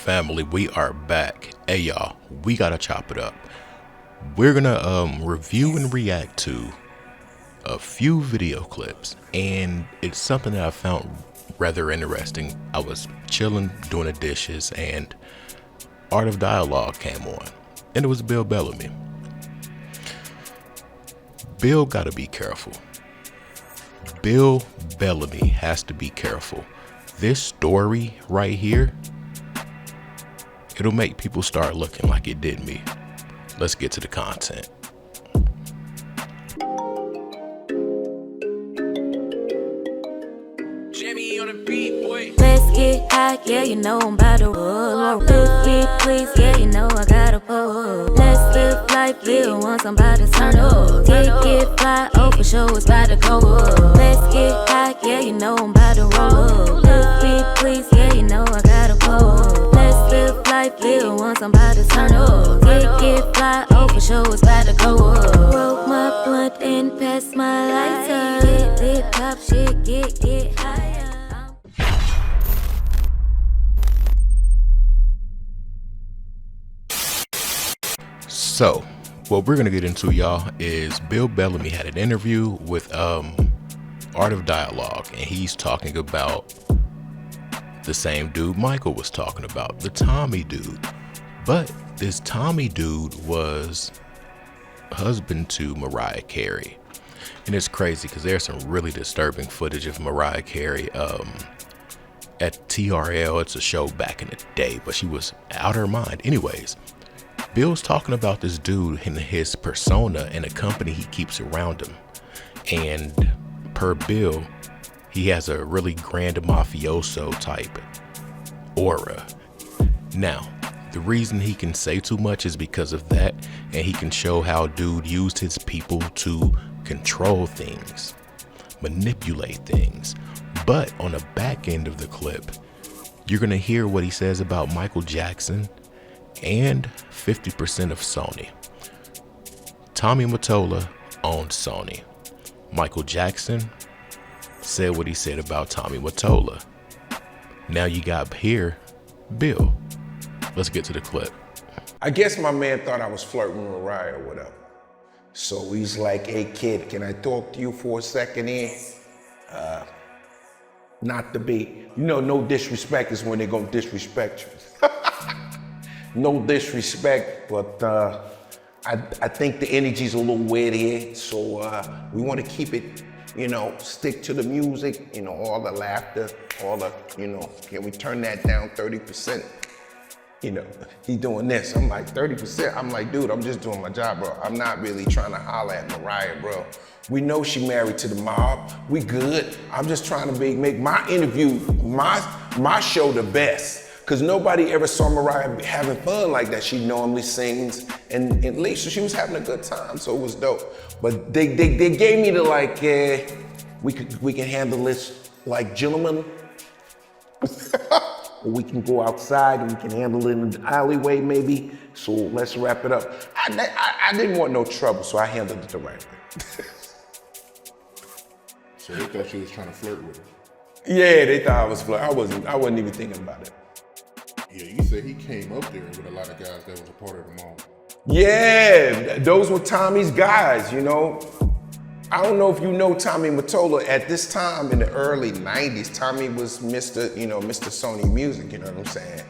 Family, we are back. Hey y'all, we gotta chop it up. We're gonna review and react to a few video clips, and it's something that I found rather interesting. I was chilling doing the dishes and Art of Dialogue came on, and it was Bill Bellamy. Bill gotta be careful. Bill Bellamy has to be careful. This story right here, it'll make people start looking like it did me. Let's get to the content. Jimmy on the beat, boy. Let's get high, yeah, you know I'm about to roll. Let's get please, yeah, you know I gotta pull. Let's live life, live once I'm about to turn up. Get fly, oh for sure it's about to go up. Let's get high, yeah, you know I'm about to roll. Let's get please, yeah, you know I gotta pull. Let's live life, live once I'm about to turn up. Get fly, oh for sure it's about to go up. Roll my blunt and pass my lighter. Get pop shit, get higher. So, what we're gonna get into, y'all, is Bill Bellamy had an interview with Art of Dialogue, and he's talking about the same dude Michael was talking about, the Tommy dude. But this Tommy dude was husband to Mariah Carey. And it's crazy because there's some really disturbing footage of Mariah Carey at TRL. It's a show back in the day, but she was out her mind. Anyways, Bill's talking about this dude and his persona and the company he keeps around him. And per Bill, he has a really grand mafioso type aura. Now, the reason he can say too much is because of that, and he can show how dude used his people to control things, manipulate things. But on the back end of the clip, you're gonna hear what he says about Michael Jackson and 50% of Sony. Tommy Mottola owned Sony. Michael Jackson said what he said about Tommy Mottola. Now you got here Bill. Let's get to the clip. I guess my man thought I was flirting with Mariah or whatever. So he's like, hey kid, can I talk to you for a second here? Not to be, no disrespect is when they're gonna disrespect you. No disrespect, but I think the energy's a little weird here, so we want to keep it, stick to the music, all the laughter, all the, can we turn that down 30%? He's doing this. I'm like, 30%? I'm like, dude, I'm just doing my job, bro. I'm not really trying to holler at Mariah, bro. We know she married to the mob. We good. I'm just trying to make my interview, my show the best. Because nobody ever saw Mariah having fun like that. She normally sings, and at least she was having a good time, so it was dope. But they gave me the like, we can handle this like gentlemen. Or we can go outside and we can handle it in the alleyway maybe. So let's wrap it up. I didn't want no trouble, so I handled it the right way. So they thought she was trying to flirt with her? Yeah, they thought I was flirting. I wasn't even thinking about it. Yeah, you said he came up there with a lot of guys that was a part of the mall. Yeah, those were Tommy's guys, I don't know if you know Tommy Mottola. At this time in the early 90s, Tommy was Mr. Sony Music, you know what I'm saying?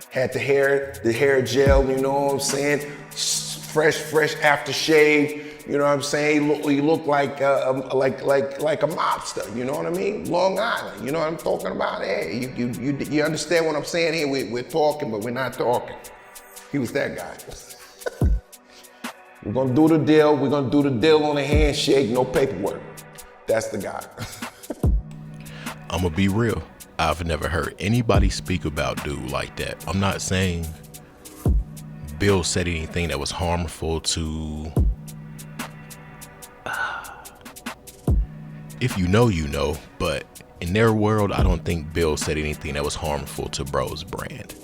Had the hair gel, you know what I'm saying? Fresh aftershave. You know what I'm saying? He looked like a mobster. You know what I mean? Long Island. You know what I'm talking about? Hey, you understand what I'm saying here? We're talking, but we're not talking. He was that guy. We're gonna do the deal. We're gonna do the deal on a handshake, no paperwork. That's the guy. I'm gonna be real. I've never heard anybody speak about dude like that. I'm not saying Bill said anything that was harmful to. If you know, but in their world, I don't think Bill said anything that was harmful to Bro's brand.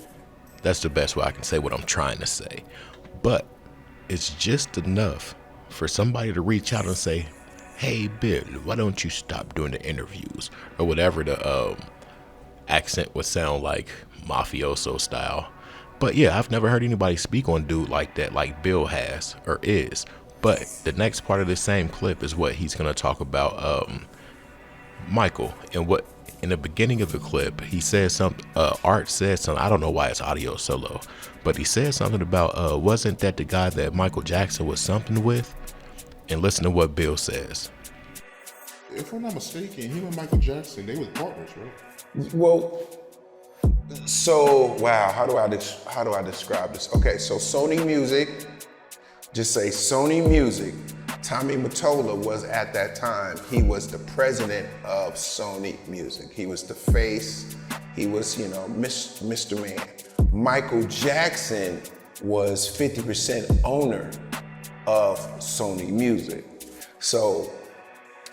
That's the best way I can say what I'm trying to say. But it's just enough for somebody to reach out and say, hey, Bill, why don't you stop doing the interviews? Or whatever the accent would sound like, mafioso style. But yeah, I've never heard anybody speak on dude like that, like Bill has or is. But the next part of this same clip is what he's gonna talk about Michael, and what in the beginning of the clip he says something. Art says something. I don't know why it's audio solo, but he said something about wasn't that the guy that Michael Jackson was something with? And listen to what Bill says. If I'm not mistaken, him and Michael Jackson, they were partners, right? Well, so wow, how do I describe this? Okay, so Sony Music, just say Sony Music. Tommy Mottola was at that time, he was the president of Sony Music. He was the face, he was, Mr. Man. Michael Jackson was 50% owner of Sony Music. So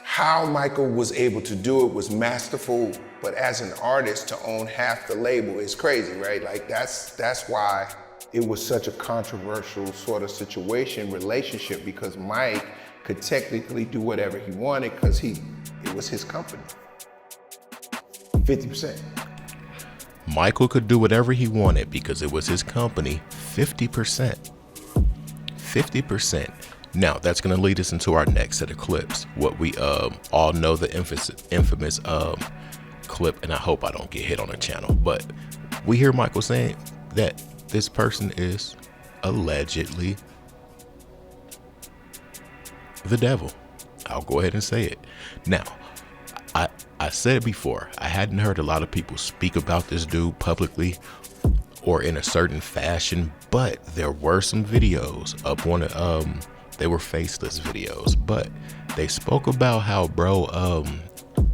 how Michael was able to do it was masterful, but as an artist to own half the label is crazy, right? Like that's why it was such a controversial sort of relationship, because Mike could technically do whatever he wanted because it was his company. 50%. Michael could do whatever he wanted because it was his company. 50%. 50%. Now that's going to lead us into our next set of clips. What we all know, the infamous clip, and I hope I don't get hit on the channel, but we hear Michael saying that this person is allegedly the devil. I'll go ahead and say it. Now, I said it before, I hadn't heard a lot of people speak about this dude publicly or in a certain fashion, but there were some videos up on they were faceless videos, but they spoke about how bro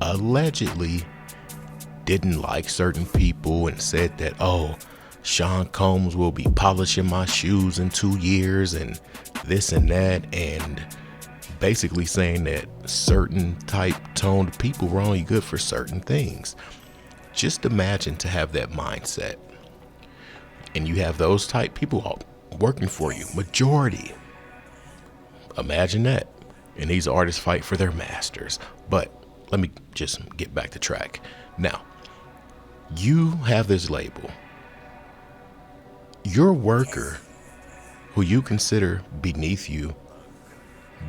allegedly didn't like certain people and said that, oh, Sean Combs will be polishing my shoes in 2 years and this and that, and basically saying that certain type toned people were only good for certain things. Just imagine to have that mindset, and you have those type people all working for you, majority. Imagine that. And these artists fight for their masters. But let me just get back to track. Now, you have this label. Your worker, who you consider beneath you,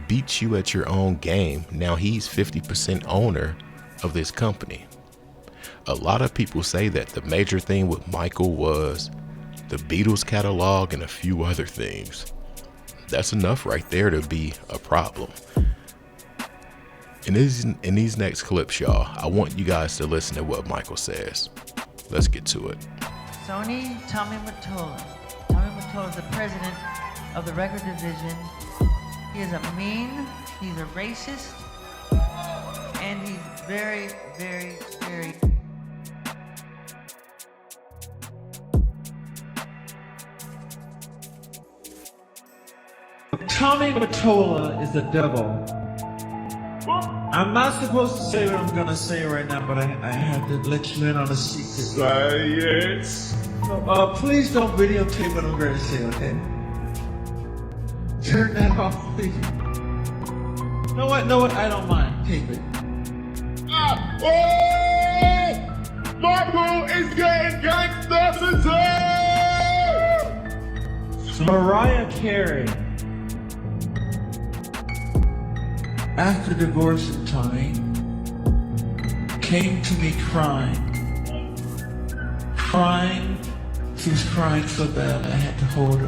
beats you at your own game. Now he's 50% owner of this company. A lot of people say that the major thing with Michael was the Beatles catalog and a few other things. That's enough right there to be a problem. In these next clips, y'all, I want you guys to listen to what Michael says. Let's get to it. Tommy Mottola. Tommy Mottola is the president of the record division. He is a mean, he's a racist, and he's very, very, very... Tommy Mottola is the devil. I'm not supposed to say what I'm gonna say right now, but I have to let you in on a secret. Yes. So, please don't videotape what I'm going to say, okay? Turn that off, please. No, what? I don't mind. Tape it. Oh! Michael is getting gangsta today! So Mariah Carey, after divorcing Tommy, came to me crying. She was crying so bad I had to hold her.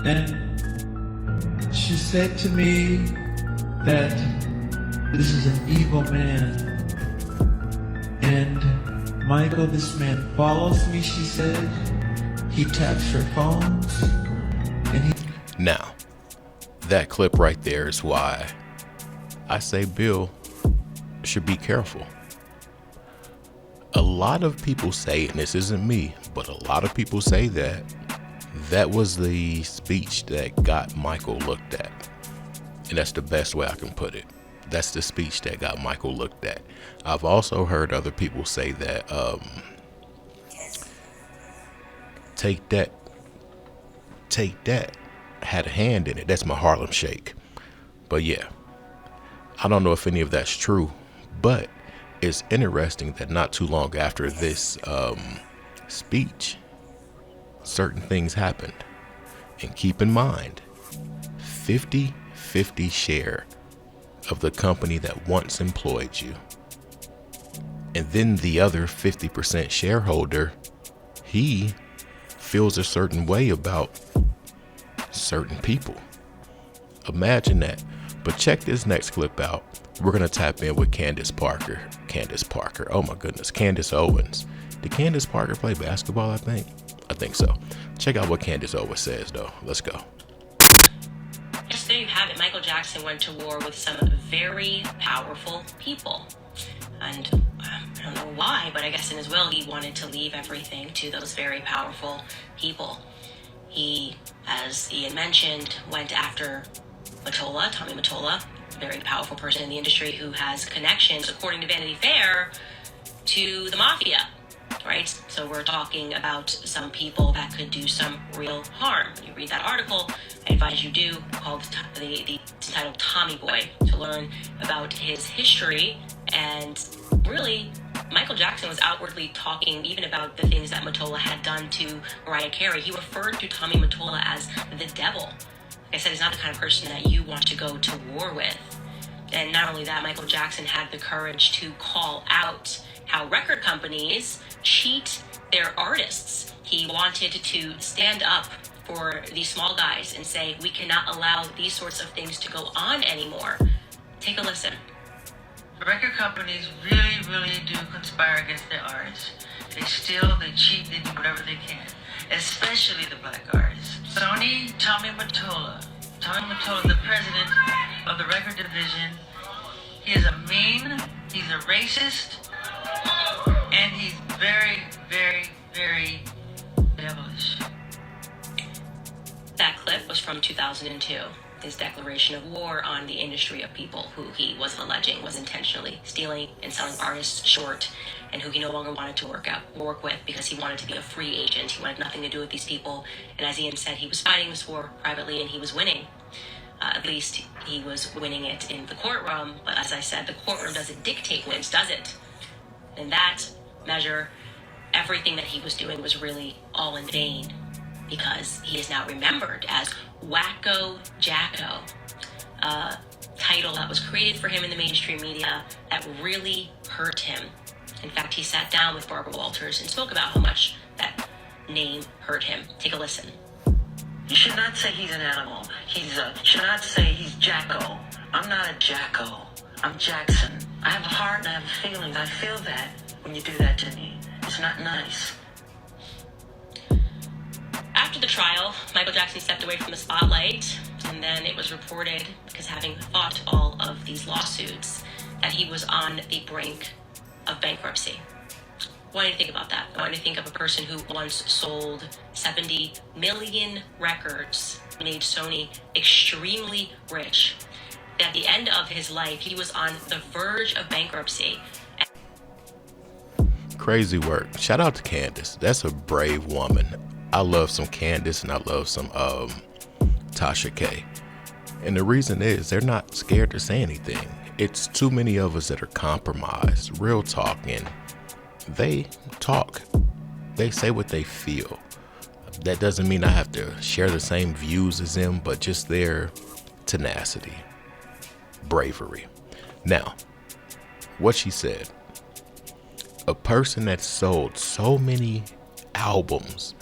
And she said to me that this is an evil man. And Michael, this man follows me, she said. He taps her phones. And Now, that clip right there is why I say Bill should be careful. A lot of people say, and this isn't me, but a lot of people say that that was the speech that got Michael looked at. And that's the best way I can put it. That's the speech that got Michael looked at. I've also heard other people say that Take That had a hand in it. That's my Harlem Shake. But yeah, I don't know if any of that's true, but it's interesting that not too long after this speech, certain things happened. And keep in mind, 50-50 share of the company that once employed you. And then the other 50% shareholder, he feels a certain way about certain people. Imagine that. But check this next clip out. We're going to tap in with Candace Parker. Oh my goodness. Candace Owens. Did Candace Parker play basketball, I think? I think so. Check out what Candace Owens says, though. Let's go. Yes, there you have it. Michael Jackson went to war with some very powerful people. And I don't know why, but I guess in his will, he wanted to leave everything to those very powerful people. He, as Ian mentioned, went after Mottola, Tommy Mottola, a very powerful person in the industry who has connections, according to Vanity Fair, to the mafia, right? So we're talking about some people that could do some real harm. When you read that article, I advise you do, called it's entitled Tommy Boy, to learn about his history. And really, Michael Jackson was outwardly talking even about the things that Mottola had done to Mariah Carey. He referred to Tommy Mottola as the devil. Like I said, he's not the kind of person that you want to go to war with. And not only that, Michael Jackson had the courage to call out how record companies cheat their artists. He wanted to stand up for these small guys and say, we cannot allow these sorts of things to go on anymore. Take a listen. The record companies really do conspire against their artists. They steal, they cheat, they do whatever they can, especially the black artists. Sony, Tommy Mottola. Tommy Mottola, the president of the record division. He is a mean, he's a racist, and he's very devilish. That clip was from 2002. His declaration of war on the industry of people who he was alleging was intentionally stealing and selling artists short, and who he no longer wanted to work with because he wanted to be a free agent. He wanted nothing to do with these people. And as Ian said, he was fighting this war privately and he was winning. At least he was winning it in the courtroom. But as I said, the courtroom doesn't dictate wins, does it? In that measure, everything that he was doing was really all in vain, because he is now remembered as Wacko Jacko, a title that was created for him in the mainstream media that really hurt him. In fact, he sat down with Barbara Walters and spoke about how much that name hurt him. Take a listen. You should not say he's an animal. Should not say he's Jacko. I'm not a Jacko. I'm Jackson. I have a heart and I have feelings. I feel that when you do that to me. It's not nice. After the trial, Michael Jackson stepped away from the spotlight, and then it was reported, because having fought all of these lawsuits, that he was on the brink of bankruptcy. What do you think about that? What do you think of a person who once sold 70 million records, made Sony extremely rich? At the end of his life, he was on the verge of bankruptcy. Crazy work. Shout out to Candace. That's a brave woman. I love some Candace and I love some Tasha K. And the reason is they're not scared to say anything. It's too many of us that are compromised, real talking. They talk. They say what they feel. That doesn't mean I have to share the same views as them, but just their tenacity, bravery. Now, what she said, a person that sold so many albums,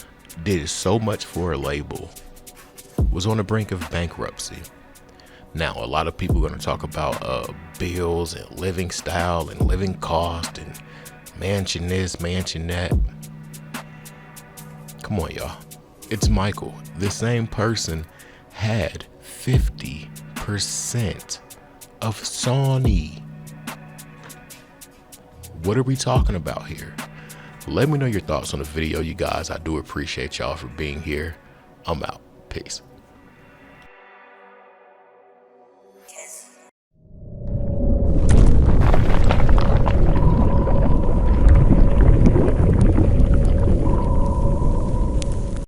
did so much for a label, was on the brink of bankruptcy. Now, a lot of people are going to talk about bills and living style and living cost and mansion this, mansion that. Come on, y'all. It's Michael. The same person had 50% of Sony. What are we talking about here? Let me know your thoughts on the video, you guys. I do appreciate y'all for being here. I'm out. Peace.